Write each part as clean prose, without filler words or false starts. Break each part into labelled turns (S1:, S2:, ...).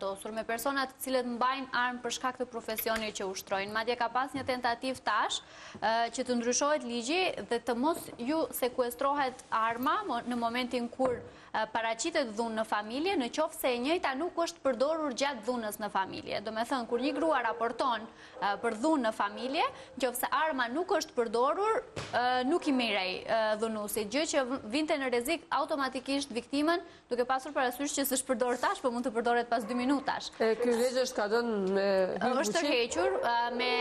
S1: vendosur me personat të cilët mbajnë armë për shkak të profesionit që ushtrojnë. Madje ka pas një tentativ tash që të ndryshohet ligji dhe të mos ju sekuestrohet arma në momentin kur paraqitet dhunë në familje, në qoftë se e njëjta nuk është përdorur gjatë dhunës në familje. Do me thënë, kur një grua raporton për dhunë në familje, në qoftë se arma nuk është përdorur, nuk i mirej dhunusit, gjë që vinte në rrezik automatikisht viktimën, duke pasur parasysh që s'është përdorur tash, por mund të përdoret pas 2 minutash.
S2: Ky ligj është ka dhënë me
S1: është tërhequr me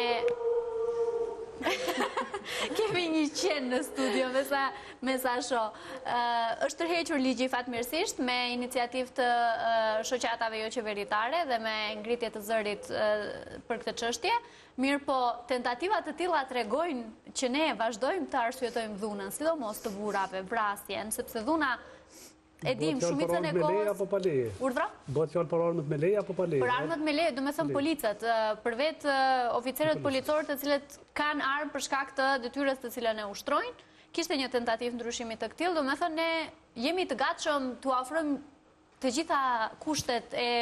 S1: kemi një qenë në studio me sa shoh. Është tërhequr ligji fatmirësisht me iniciativë të shoqatave jo qeveritare dhe me ngritje të zërit për këtë çështje. Mirë po, tentativat të tilla tregojnë që ne vazhdojmë të arsyetojmë dhunën, sidomos të burrave, vrasjen, sepse dhuna e dim, shumicën e kohës... Urdhra?
S3: Bëhet fjalë për armët me leje apo pa leje?
S1: Për armët me leje, do me thëmë policët, për vetë oficerët policorë të cilët kanë armë për shkak të detyrës të cilën e ushtrojnë, kishte një tentativ ndryshimi të këtillë, do me thënë ne jemi të gatshëm të ofrojmë të gjitha kushtet e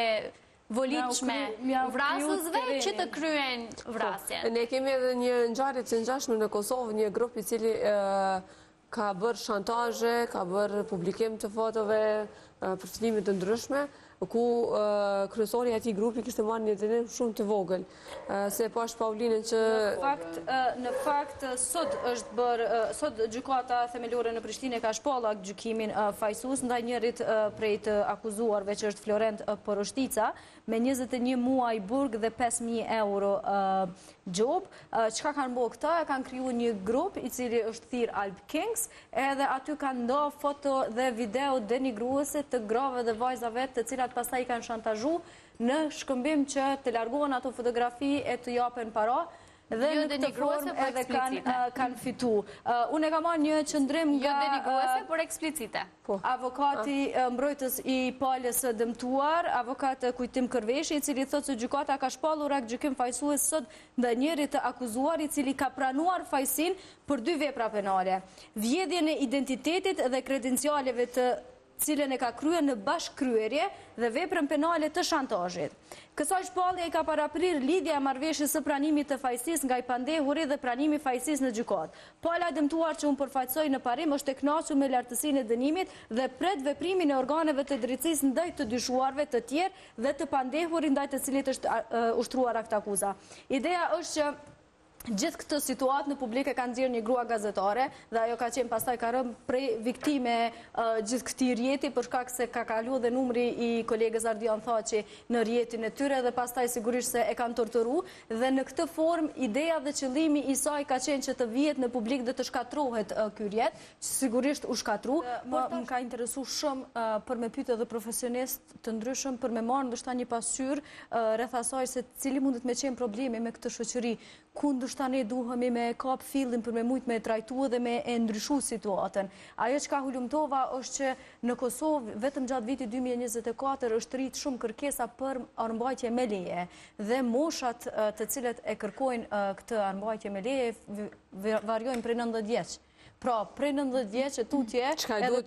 S1: volitshme vrasësve që të kryen vrasjen.
S2: Ne kemi edhe një ngjarje të ngjashme në Kosovë, një grup i cili ka bërë shantazhe, ka bërë publikim të fotove për filmit të ndryshme, ku kryesori i atij grupi kishte marrë një detyrim shumë të vogël, se pash Paulinën që
S4: në fakt sot gjykata themelore në Prishtinë ka shpallur gjykimin fajsues ndaj njërit prej të akuzuarve që është Florent Poroshtica me 21 muaj burg dhe 5.000 euro gjob. Çka kanë bërë këta? Kanë krijuar një grup i cili është thirr Alp Kings, edhe aty kanë ndodhur foto dhe video denigruese të grave dhe vajzave të cilat pastaj i kanë shantazhu në shkëmbim që të largohen ato fotografi e të japen para dhe në këtë formë edhe kanë fitu. Unë e kam marrë një qëndrim nga...
S1: Jo denigruese, por eksplicite.
S4: Avokati mbrojtës i palës së dëmtuar, avokat Kujtim Kërveshi, i cili thotë se gjykata ka shpallur akt gjykim fajsues sot ndaj njërit të akuzuar, i cili ka pranuar fajsin për 2 vepra penale. Vjedhjen e identitetit dhe kredencialeve të cilën e ka kryer në bashkëkryerje dhe veprën penale të shantazhit. Kësaj shpallje i ka paraprir lidhja e marrëveshjes së pranimit të fajsisë nga i pandehuri dhe pranimi i fajsisë në gjykatë. Pala e dëmtuar që unë përfaqësoj në parim është e kënaqur me lartësinë e dënimit dhe pret veprimin e organeve të drejtësisë ndaj të dyshuarve të tjerë dhe të pandehurit ndaj të cilit është ushtruar akt akuza. Ideja është që gjithë këtë situatë në publike kanë nxjerrë një grua gazetare dhe ajo ka qenë pastaj ka rënë prej viktime gjithë këtij rjeti për shkak se ka kaluar dhe numri i kolegës Ardian Thaçi në rjetin e tyre dhe pastaj sigurisht se e kanë torturuar dhe në këtë formë ideja dhe qëllimi i saj ka qenë që të vihet në publik dhe të shkatrohet ky rjet, që sigurisht u shkatru. Më ka interesuar shumë për me pyetë edhe profesionistë të ndryshëm për me marrë ndoshta një pasqyrë rreth asaj se cili mundet me qenë problemi me këtë shoqëri, ku ndoshta ne duhemi me kap fillin për me mujt me trajtu dhe me e ndryshu situatën. Ajo që ka hulumtova është që në Kosovë vetëm gjatë vitit 2024 është rrit shumë kërkesa për armbajtje me leje dhe moshat të cilët e kërkojnë këtë armbajtje me leje variojnë prej 90 vjeç. Pra, prej 90 vjeç e tutje, edhe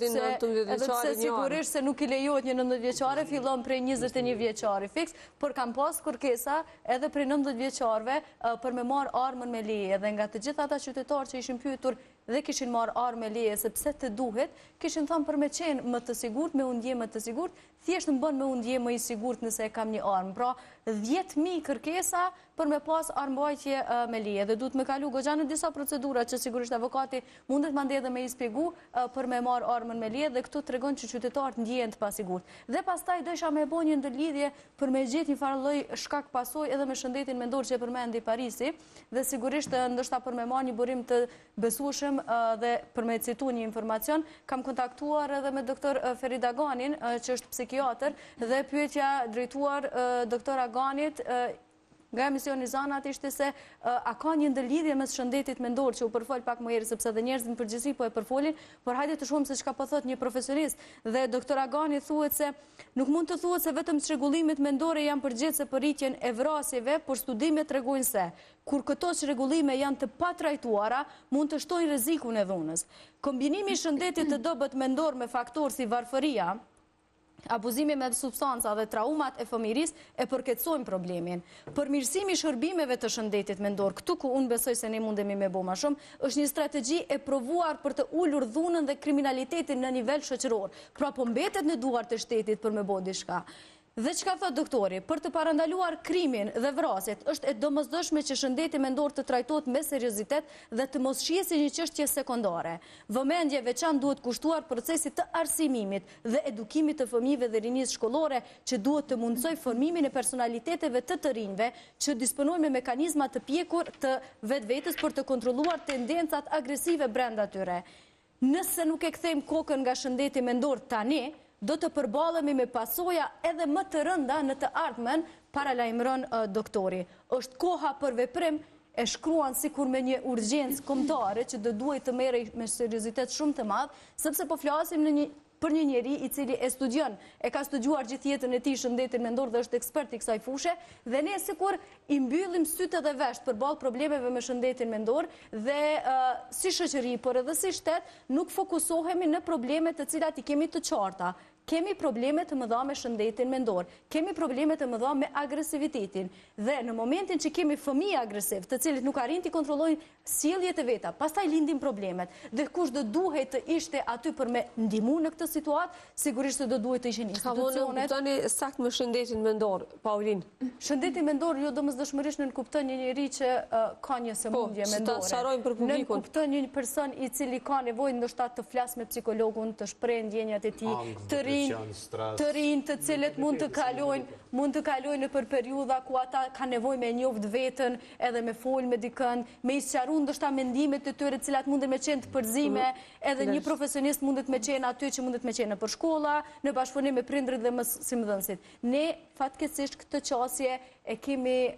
S4: pse sigurisht se nuk i lejohet një 90 vjeçare, fillon prej 21 vjeçari fix, por kam pas kërkesa edhe prej 90 vjeçarve për me marrë armën me leje, dhe nga të gjithë ata qytetarë që ishin pyetur dhe kishin marrë armë me leje sepse të duhet, kishin thënë për me qenë më të sigurt, me u ndje më të sigurt, thjesht më bën me u ndje më i sigurt nëse e kam një armë. Pra, 10.000 kërkesa për me pas armbajtje me leje dhe duhet me kalu goxha në disa procedura që sigurisht avokati mundet mande edhe me i spjegu për me marrë armën me leje dhe këtu tregon që qytetarët ndjehen të pasigurt. Dhe pastaj desha me bë një ndërlidhje për me gjetë një farë lloj shkak pasojë edhe me shëndetin mendor që e përmendi Parisi dhe sigurisht ndoshta për me marrë një burim të besueshëm dhe për me citu një informacion, kam kontaktuar edhe me doktor Ferid Aganin, që është psikiatër, dhe pyetja drejtuar doktor Aganit nga emisioni Zanat ishte se a ka një ndërlidhje mes shëndetit mendor që u përfol pak më herë sepse edhe njerëzit në përgjithësi po e përfolin, por hajde të shohim se çka po thot një profesionist. Dhe doktor Agani thuhet se nuk mund të thuhet se vetëm çrregullimet mendore janë përgjegjëse për rritjen e vrasjeve, por studimet tregojnë se kur këto çrregullime janë të patrajtuara, mund të shtojnë rrezikun e dhunës. Kombinimi i shëndetit të dobët mendor me faktorë si varfëria, abuzimi me substanca dhe traumat e fëmiris e përketsojnë problemin. Përmirësimi shërbimeve të shëndetit mendor, këtu ku unë besoj se ne mundemi me bo ma shumë, është një strategji e provuar për të ullur dhunën dhe kriminalitetin në nivel shoqëror. Pra po mbetet në duart të shtetit për me bo diçka. Dhe që ka thot doktori, për të parandaluar krimin dhe vrasit, është e domosdoshme që shëndeti mendor të trajtohet me seriozitet dhe të mos shihet si një çështje sekondare. Vëmendje veçantë duhet kushtuar procesit të arsimimit dhe edukimit të fëmijëve dhe rinisë shkollore, që duhet të mundsoj formimin e personaliteteve të rinjve, që disponojnë me mekanizma të pjekur të vetvetes për të kontrolluar tendencat agresive brenda tyre. Nëse nuk e kthejmë kokën nga shëndeti mendor tani, do të përballemi me pasoja edhe më të rënda në të ardhmen, paralajmëron doktori. Është koha për veprim, e shkruan sikur me një urgjencë kombëtare që do duhet të merrej me seriozitet shumë të madh, sepse po flasim për një njeri i cili e studion, e ka studiuar gjithë jetën e tij shëndetin mendor dhe është ekspert i kësaj fushë, dhe ne sikur i mbyllim sytë dhe vesht përballë problemeve me shëndetin mendor dhe si shoqëri, por edhe si shtet, nuk fokusohemi në probleme të cilat i kemi të qarta. Kemi probleme të mëdha me shëndetin mendor, kemi probleme të mëdha me agresivitetin, dhe në momentin që kemi fëmijë agresiv, të cilët nuk arrin të kontrollojnë sjelljet e veta, pastaj lindin problemet. Dhe kush do duhet të ishte aty për me ndihmu në këtë situatë, sigurisht se do duhet të ishin institucionet.
S2: Ka kuptoni sakt me shëndetin mendor, Paulin?
S4: Shëndeti mendor jo domosdoshmërisht nën kupton një njeri që ka një sëmundje mendore.
S2: Po, sharojmë për publikun.
S4: Nën kupton një person i cili ka nevojë ndoshta të flas me psikologun, të shprehë ndjenjat e tij, të rinë të cilët mund të kalojnë në për periudha ku ata ka nevojë me njoft veten, edhe me fol me dikën, me i sqaruar ndoshta mendimet e tyre, të cilat munden me qenë të përzime, edhe një profesionist mundet me qenë aty që mundet me qenë nëpër shkolla, në bashkëpunim me prindrit dhe mësimdhënësit. Ne fatkeqësisht këtë qasje e kemi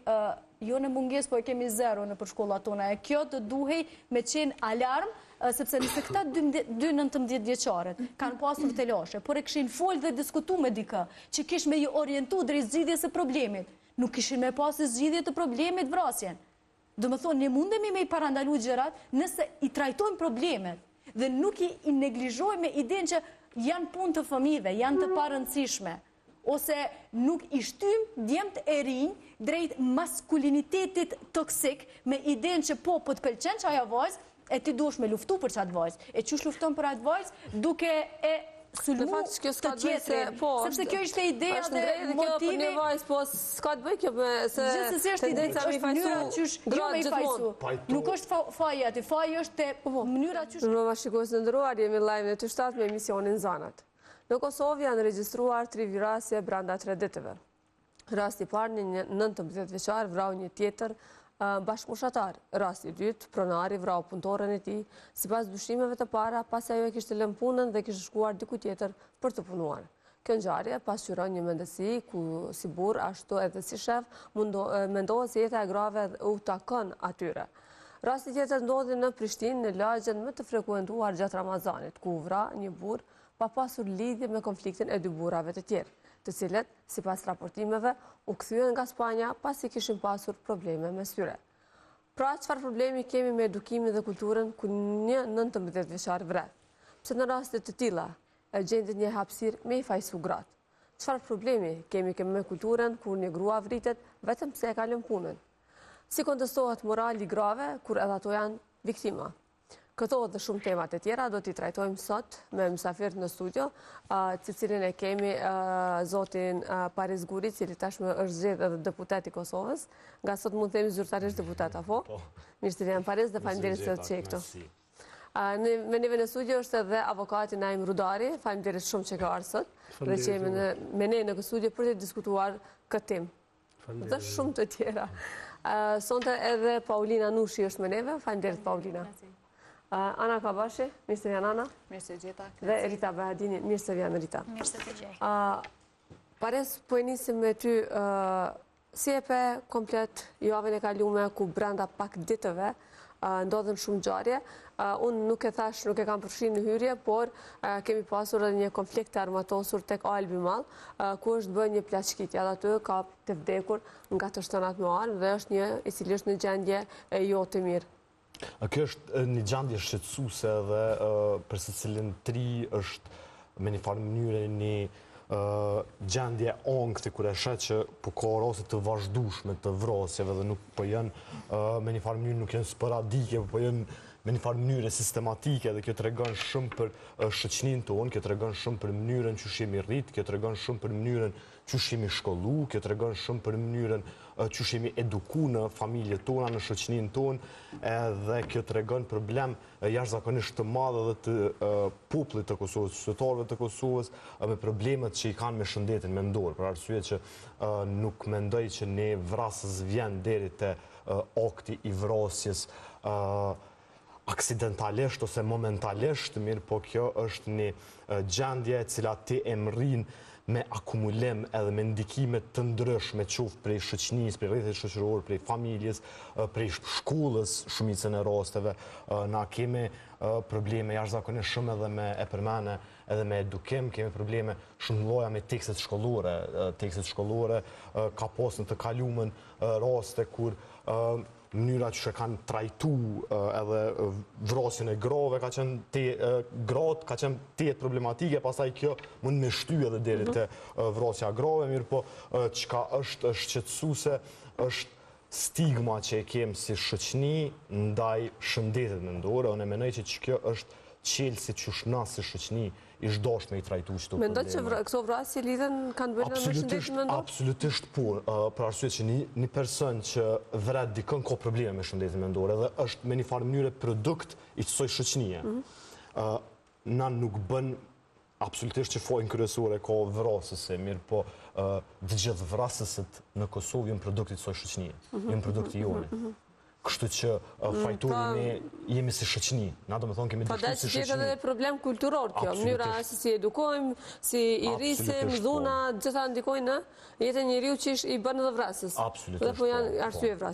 S4: jo në mungesë, po e kemi zero nëpër shkollat tona. E kjo do duhej me qenë alarm, sepse nëse këta 19 vjeçarët kanë pasur të lashe, por e kishin fol dhe diskutu me dikë, që kish me ju orientu drejt zgjidhjes së problemit, nuk kishin me pasur zgjidhje të problemit vrasjen. Do më thonë, ne mundemi me i parandalu gjërat nëse i trajtojmë problemet dhe nuk i neglizhojmë me idenë që janë punë të fëmijëve, janë të parëndësishme, ose nuk i shtym djemt e rinj drejt maskulinitetit toksik me idenë që po të pëlqen që ajo vajzë, e ti duhesh me luftu për qatë vajzë. E qysh lufton për atë vajzë duke e sulmu të tjetërin. Sepse kjo ishte ideja dhe motivi.
S2: Një vajzë, po s'ka të bëj kjo se tendenca me i fajsu gratë gjithmonë.
S4: Nuk është faji ati, faji është mënyra qysh.
S2: Në bashkëkohës në ndëruar, jemi live në të shtatë me emisionin Zanat. Në Kosovë janë regjistruar 3 virasje brenda 3 ditëve. Rasti parë një 19 vjeçar vrau një tjetër bashkëmoshatar. Rasti dytë, pronari vrau punëtorën e tij, sipas dyshimeve të para, pasi ajo e kishte lënë punën dhe kishte shkuar diku tjetër për të punuar. Kjo ngjarje pasqyron një mendësi ku si burr ashtu edhe si shef mendohet se jeta e grave u takon atyre. Rasti tjetër ndodhi në Prishtinë, në lagjen më të frekuentuar gjatë Ramazanit, ku vra një burr pa pasur lidhje me konfliktin e 2 burrave të tjerë, të cilët, sipas raportimeve, u kthyen nga Spanja pasi kishin pasur probleme me tyre. Pra, çfarë problemi kemi me edukimin dhe kulturën ku një 19 vjeçar vret? Pse në raste të tilla e gjendet një hapësirë me i fajsu gratë? Çfarë problemi kemi me kulturën kur një grua vritet vetëm pse e ka lënë punën? Si kontestohet morali grave kur edhe ato janë viktima? Këto dhe shumë temat e tjera do t'i trajtojmë sot me mysafirët në studio, cilin e kemi zotin Paris Guri, cili tashmë është zgjedhur edhe deputet i Kosovës, nga sot mund të themi zyrtarisht deputet, apo? Mirë se vjen Paris dhe faleminderit se të qej këtu. Me neve në studio është edhe avokati Naim Rudari, faleminderit shumë që ka ardhur sot, dhe që jemi me ne në këtë studio për të diskutuar këtë temë. Dhe shumë të tjera. Sonte edhe Paulina Nushi është me neve, faleminderit Paulina. Ana Kabashi, mirë se vjen Ana.
S1: Mirë se gjeta.
S2: Dhe Rita Behadini, mirë se vjen Rita.
S1: Mirë se të gjej.
S2: Pares, po e nisim me ty, si e pe komplet javën e kalume ku brenda pak ditëve ndodhen shumë ngjarje. Unë nuk e thash, nuk e kam përfshirë në hyrje, por kemi pasur edhe një konflikt të armatosur tek Albi Mall, ku është bërë një plaçkitje, edhe aty ka të vdekur nga të shtonat me armë dhe është një i cili është në gjendje jo të mirë.
S5: Kjo është një gjendje shqetësuese dhe për secilin tri është me një farë mënyrë një gjendje ongëti kur e shet që po ka raste të vazhdueshme të vrasjeve dhe nuk po janë me një farë mënyrë nuk janë sporadike, po janë me një farë mënyre sistematike dhe kjo tregon shumë për shoqërinë tonë, kjo tregon shumë për mënyrën që jemi rrit, kjo tregon shumë për mënyrën që jemi shkollu, kjo tregon shumë për mënyrën që jemi eduku në familjet tona, në shoqërinë tonë, edhe kjo tregon problem jashtëzakonisht të madh edhe të popullit të Kosovës, qytetarëve të Kosovës me problemet që i kanë me shëndetin mendor, për arsye që nuk mendoj që ne vrasës vjen deri te akti i vrasjes aksidentalisht ose momentalisht, mirë po kjo është një gjendje e cila ti e mrin me akumulim edhe me ndikime të ndryshme qoftë prej shoqënisë, prej rrjetit shoqëror, prej familjes, prej shkollës, shumicën e rasteve. Na kemi probleme jashtëzakonisht shumë edhe me e përmene edhe me edukim, kemi probleme shumë lloja me tekstet shkollore. Tekstet shkollore ka pas në të kaluamën raste kur mënyra që kanë trajtu edhe vrasjen e grave ka qenë tetë problematike, pastaj kjo mund me shty edhe deri te vrasja grave, mirë po çka është shqetësuese është stigma që e kemi si shoqëni ndaj shëndetit mendor, unë mendoj që kjo është qelësi që shna si shoqëni i zhdashme i trajtu qëto probleme.
S2: Mendoj që këto vrasje lidhen kanë bërë me shëndetin mendor?
S5: Absolutisht po, për arsye që një person që vret dikën ka probleme me shëndetin mendor edhe është me një farë mënyre produkt i kësaj shoqënie. Na nuk bën absolutisht që fojnë kryesore ka vrasëse, mirë po të gjithë vrasësit në Kosovë janë produkti i kësaj shoqënie, janë produkti jonë. Kështu që fajtori ne jemi si shoqëni. Na do të thonë kemi diskutuar si shoqëni.
S2: Po edhe problem kulturor kjo, mënyra se si edukojmë, si i rrisim, dhuna, gjitha ndikojnë në jetën e njeriu që i bën edhe vrasës.
S5: Absolutisht.
S2: Dhe po janë arsye vrasjes.